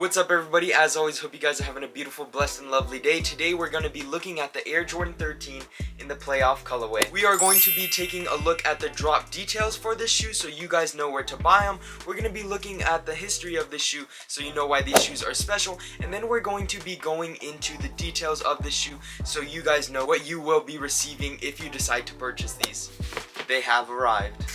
What's up everybody? As always, hope you guys are having a beautiful, blessed, and lovely day. Today we're going to be looking at the Air Jordan 13 in the playoff colorway. We are going to be taking a look at the drop details for this shoe so you guys know where to buy them. We're going to be looking at the history of this shoe so you know why these shoes are special. And then we're going to be going into the details of the shoe so you guys know what you will be receiving if you decide to purchase these. They have arrived.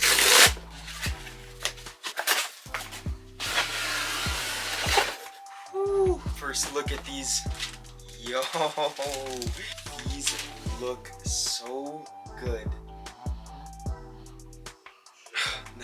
First look at these. Yo, these look so good.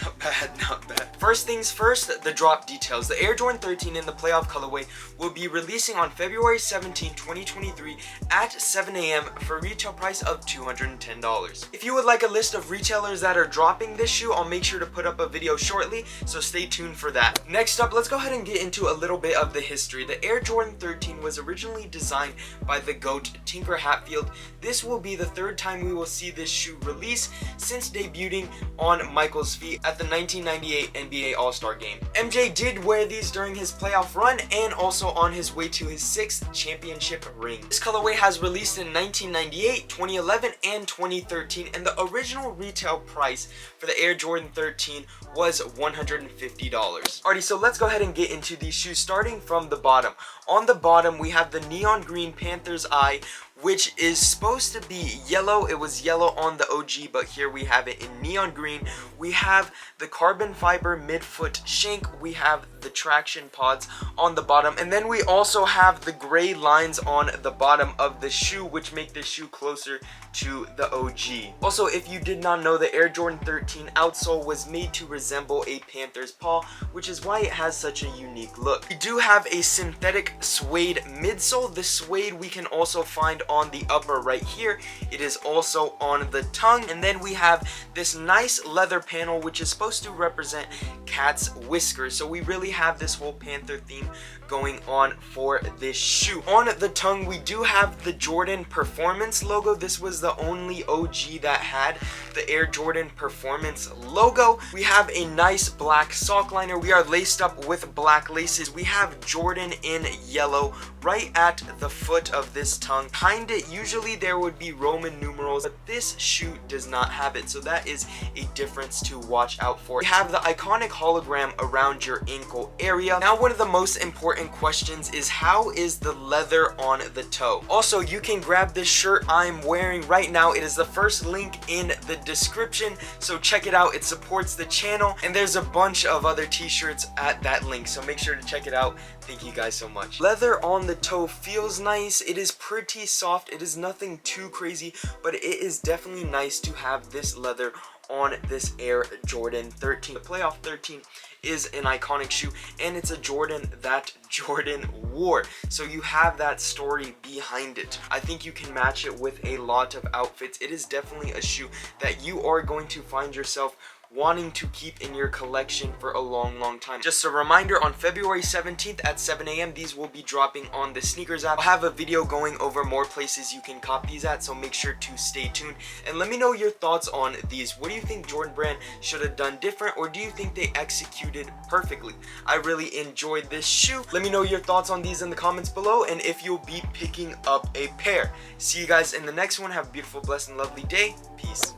Not bad, not bad. First things first, the drop details. The Air Jordan 13 in the playoff colorway will be releasing on February 17, 2023 at 7 a.m. for a retail price of $210. If you would like a list of retailers that are dropping this shoe, I'll make sure to put up a video shortly, so stay tuned for that. Next up, let's go ahead and get into a little bit of the history. The Air Jordan 13 was originally designed by the GOAT, Tinker Hatfield. This will be the third time we will see this shoe release since debuting on Michael's feet at the 1998 NBA All-Star Game. MJ did wear these during his playoff run and also on his way to his 6th championship ring. This colorway has released in 1998, 2011, and 2013, and the original retail price for the Air Jordan 13 was $150. Alrighty, so let's go ahead and get into these shoes starting from the bottom. On the bottom, we have the neon green Panther's Eye, which is supposed to be yellow. It was yellow on the OG, but here we have it in neon green. We have the carbon fiber midfoot shank. We have the traction pods on the bottom, and then we also have the gray lines on the bottom of the shoe, which make the shoe closer to the OG. Also, if you did not know, the Air Jordan 13 outsole was made to resemble a panther's paw, which is why it has such a unique look. We do have a synthetic suede midsole. The suede we can also find on the upper right here. It is also on the tongue, and then we have this nice leather panel which is supposed to represent cat's whiskers. So we really have this whole panther theme going on for this shoe. On the tongue we do have the Jordan Performance logo. This was the only OG that had the Air Jordan Performance logo. We have a nice black sock liner. We are laced up with black laces. We have Jordan in yellow right at the foot of this tongue. Behind it, usually there would be Roman numerals, but this shoe does not have it, so that is a difference to watch out for. We have the iconic hologram around your ankle area. Now, one of the most important questions is, how is the leather on the toe? Also, you can grab this shirt I'm wearing right now. It is the first link in the description, so check it out. It supports the channel, and there's a bunch of other t-shirts at that link, so make sure to check it out. Thank you guys so much. Leather on the toe feels nice. It is pretty soft. It is nothing too crazy, but it is definitely nice to have this leather on this Air Jordan 13. The Playoff 13 is an iconic shoe, and it's a Jordan that Jordan wore, so you have that story behind it. I think you can match it with a lot of outfits. It is definitely a shoe that you are going to find yourself wanting to keep in your collection for a long time. Just a reminder, on February 17th at 7 a.m. these will be dropping on the sneakers app. I'll have a video going over more places you can cop these at, so make sure to stay tuned and let me know your thoughts on these. What do you think Jordan Brand should have done different, or do you think they executed perfectly? I really enjoyed this shoe. Let me know your thoughts on these in the comments below, and if you'll be picking up a pair. See you guys in the next one. Have a beautiful, blessed, and lovely day. Peace.